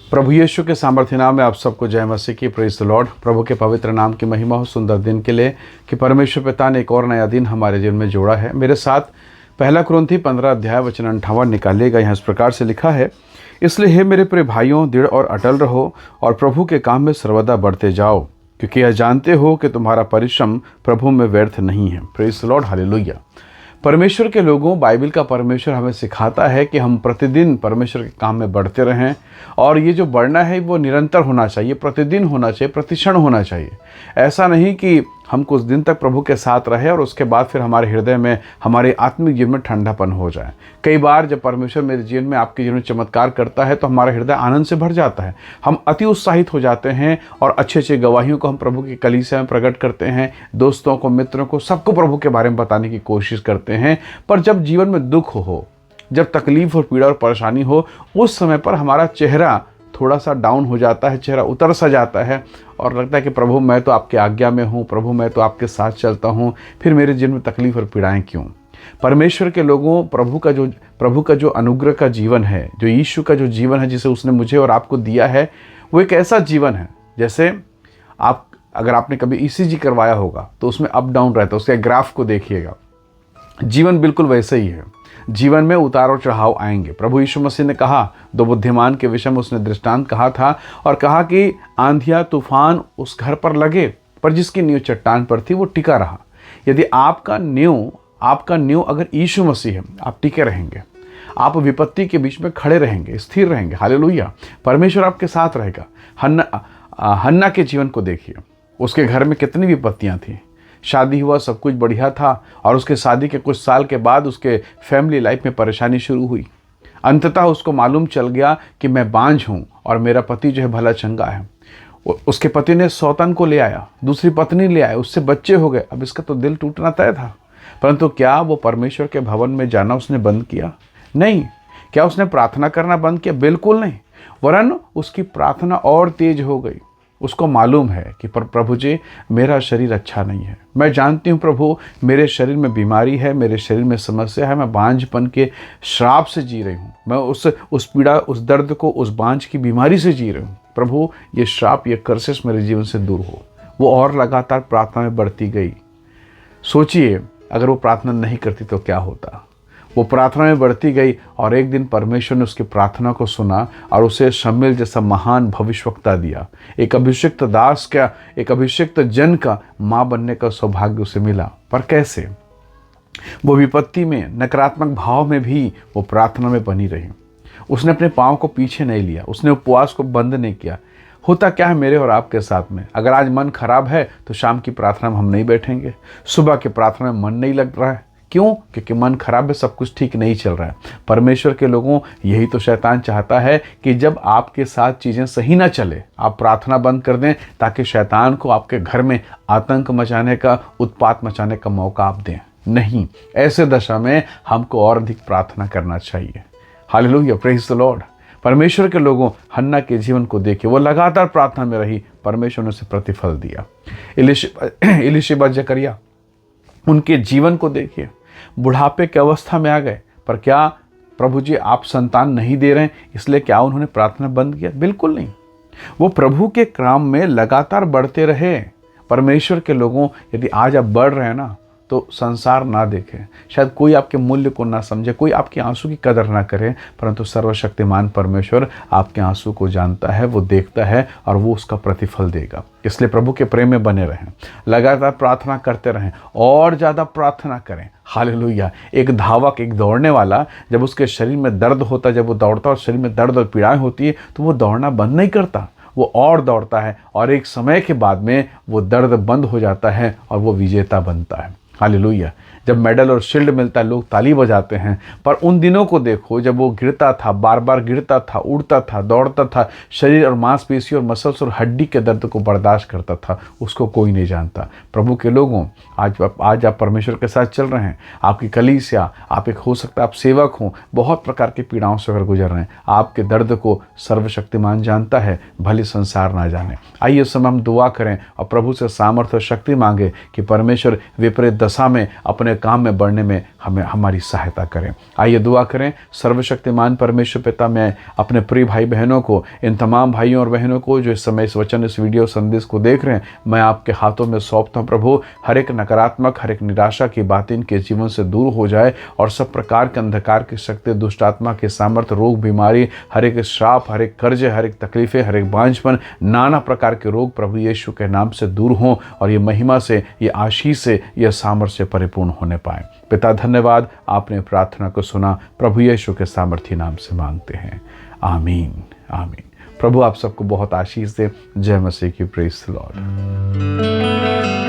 प्रभु यीशु के सामर्थ्य नाम में आप सबको जय मसीह की। Praise the Lord. प्रभु के पवित्र नाम की महिमा हो। सुंदर दिन के लिए कि परमेश्वर पिता ने एक और नया दिन हमारे जीवन में जोड़ा है। मेरे साथ पहला कुरिन्थी 15 अध्याय वचन 58 निकालिएगा। यहाँ इस प्रकार से लिखा है, इसलिए हे मेरे प्रिय भाइयों, दृढ़ और अटल रहो और प्रभु के काम में सर्वदा बढ़ते जाओ, क्योंकि यह जानते हो कि तुम्हारा परिश्रम प्रभु में व्यर्थ नहीं है। Praise the Lord, hallelujah. परमेश्वर के लोगों, बाइबल का परमेश्वर हमें सिखाता है कि हम प्रतिदिन परमेश्वर के काम में बढ़ते रहें, और ये जो बढ़ना है वो निरंतर होना चाहिए, प्रतिदिन होना चाहिए, प्रतिक्षण होना चाहिए। ऐसा नहीं कि हम कुछ दिन तक प्रभु के साथ रहे और उसके बाद फिर हमारे हृदय में, हमारे आत्मिक जीवन में ठंडापन हो जाए। कई बार जब परमेश्वर मेरे जीवन में, आपके जीवन में चमत्कार करता है तो हमारा हृदय आनंद से भर जाता है, हम अति उत्साहित हो जाते हैं और अच्छे अच्छे गवाहियों को हम प्रभु की कलीसिया में प्रकट करते हैं, दोस्तों को, मित्रों को, सबको प्रभु के बारे में बताने की कोशिश करते हैं। पर जब जीवन में दुख हो, जब तकलीफ और पीड़ा और परेशानी हो, उस समय पर हमारा चेहरा थोड़ा सा डाउन हो जाता है, चेहरा उतर सा जाता है और लगता है कि प्रभु मैं तो आपके आज्ञा में हूँ, प्रभु मैं तो आपके साथ चलता हूँ, फिर मेरे जीवन में तकलीफ और पीड़ाएं क्यों। परमेश्वर के लोगों, प्रभु का जो अनुग्रह का जीवन है, जो यीशु का जो जीवन है जिसे उसने मुझे और आपको दिया है, वो एक ऐसा जीवन है जैसे अगर आपने कभी ईसीजी करवाया होगा तो उसमें अप डाउन रहता है, उसके ग्राफ को देखिएगा। जीवन बिल्कुल वैसे ही है। जीवन में उतार और चढ़ाव आएंगे। प्रभु यीशु मसीह ने कहा, 2 बुद्धिमान के विषय में उसने दृष्टांत कहा था और कहा कि आंधिया तूफान उस घर पर लगे, पर जिसकी नींव चट्टान पर थी वो टिका रहा। यदि आपका नींव अगर यीशु मसीह है, आप टिके रहेंगे, आप विपत्ति के बीच में खड़े रहेंगे, स्थिर रहेंगे। हालेलुया। परमेश्वर आपके साथ रहेगा। हन्ना के जीवन को देखिए, उसके घर में कितनी विपत्तियां थी। शादी हुआ, सब कुछ बढ़िया था, और उसके शादी के कुछ साल के बाद उसके फैमिली लाइफ में परेशानी शुरू हुई। अंततः उसको मालूम चल गया कि मैं बांझ हूँ और मेरा पति जो है भला चंगा है। उसके पति ने सौतन को ले आया, दूसरी पत्नी ले आया, उससे बच्चे हो गए। अब इसका तो दिल टूटना तय था। परंतु क्या वो परमेश्वर के भवन में जाना उसने बंद किया? नहीं। क्या उसने प्रार्थना करना बंद किया? बिल्कुल नहीं। वरन उसकी प्रार्थना और तेज हो गई। उसको मालूम है कि प्रभु जी, मेरा शरीर अच्छा नहीं है। मैं जानती हूँ प्रभु, मेरे शरीर में बीमारी है, मेरे शरीर में समस्या है, मैं बांझपन के श्राप से जी रही हूँ, मैं उस पीड़ा, उस दर्द को, उस बांझ की बीमारी से जी रही हूँ। प्रभु, ये श्राप, ये कर्सेस मेरे जीवन से दूर हो। वो और लगातार प्रार्थना में बढ़ती गई। सोचिए, अगर वो प्रार्थना नहीं करती तो क्या होता। वो प्रार्थना में बढ़ती गई और एक दिन परमेश्वर ने उसकी प्रार्थना को सुना और उसे शमूएल जैसा महान भविष्यवक्ता दिया। एक अभिषिक्त दास का, एक अभिषिक्त जन का माँ बनने का सौभाग्य उसे मिला। पर कैसे? वो विपत्ति में, नकारात्मक भाव में भी वो प्रार्थना में बनी रही। उसने अपने पाँव को पीछे नहीं लिया, उसने उपवास को बंद नहीं किया। होता क्या है मेरे और आपके साथ में, अगर आज मन खराब है तो शाम की प्रार्थना में हम नहीं बैठेंगे, सुबह की प्रार्थना में मन नहीं लग रहा है। क्यों? क्योंकि मन खराब है, सब कुछ ठीक नहीं चल रहा है। परमेश्वर के लोगों, यही तो शैतान चाहता है कि जब आपके साथ चीज़ें सही ना चले, आप प्रार्थना बंद कर दें, ताकि शैतान को आपके घर में आतंक मचाने का, उत्पात मचाने का मौका आप दें। नहीं, ऐसे दशा में हमको और अधिक प्रार्थना करना चाहिए। Hallelujah, praise the Lord. परमेश्वर के लोगों, हन्ना के जीवन को देखिए, वो लगातार प्रार्थना में रही, परमेश्वर ने उसे प्रतिफल दिया। एलीशिबा, जकरिया, उनके जीवन को देखिए, बुढ़ापे की अवस्था में आ गए, पर क्या प्रभु जी आप संतान नहीं दे रहे हैं, इसलिए क्या उन्होंने प्रार्थना बंद किया? बिल्कुल नहीं। वो प्रभु के काम में लगातार बढ़ते रहे। परमेश्वर के लोगों, यदि आज आप बढ़ रहे हैं ना, तो संसार ना देखे, शायद कोई आपके मूल्य को ना समझे, कोई आपके आंसू की कदर ना करे, परंतु सर्वशक्तिमान परमेश्वर आपके आंसू को जानता है, वो देखता है और वो उसका प्रतिफल देगा। इसलिए प्रभु के प्रेम में बने रहें, लगातार प्रार्थना करते रहें और ज़्यादा प्रार्थना करें। हालेलुया। एक धावक, एक दौड़ने वाला, जब उसके शरीर में दर्द होता, जब वो दौड़ता और शरीर में दर्द और पीड़ाएं होती है, तो वो दौड़ना बंद नहीं करता, वो और दौड़ता है, और एक समय के बाद में वो दर्द बंद हो जाता है और वो विजेता बनता है। हालेलुया। जब मेडल और शील्ड मिलता है, लोग ताली बजाते हैं, पर उन दिनों को देखो जब वो गिरता था, बार बार गिरता था, उड़ता था, दौड़ता था, शरीर और मांसपेशी और मसल्स और हड्डी के दर्द को बर्दाश्त करता था, उसको कोई नहीं जानता। प्रभु के लोगों, आज आप परमेश्वर के साथ चल रहे हैं, आपकी कलीसिया, आप एक हो सकता है आप सेवक हों, बहुत प्रकार की पीड़ाओं से अगर गुजर रहे हैं, आपके दर्द को सर्वशक्तिमान जानता है, भले संसार ना जाने। आइए इस समय हम दुआ करें और प्रभु से सामर्थ्य और शक्ति मांगे कि परमेश्वर विपरीत दशा में अपने अपने काम में बढ़ने में हमारी सहायता करें। आइए दुआ करें। सर्वशक्तिमान परमेश्वर पिता, मैं अपने प्रिय भाई बहनों को, इन तमाम भाइयों और बहनों को जो इस समय इस वचन, इस वीडियो संदेश को देख रहे हैं, मैं आपके हाथों में सौंपता हूँ प्रभु। हर एक नकारात्मक, हर एक निराशा की बात इनके जीवन से दूर हो जाए और सब प्रकार के अंधकार की शक्ति, दुष्ट आत्मा के सामर्थ्य, रोग, बीमारी, हर एक श्राप, हर एक कर्ज, हर एक तकलीफें, हर एक बांझपन, नाना प्रकार के रोग प्रभु यीशु के नाम से दूर हों और ये महिमा से, ये आशीष से, ये सामर्थ्य से परिपूर्ण होने पाए। पिता धन्यवाद, आपने प्रार्थना को सुना, प्रभु यीशु के सामर्थी नाम से मांगते हैं, आमीन आमीन। प्रभु आप सबको बहुत आशीष दे। जय मसीह की। Praise the Lord.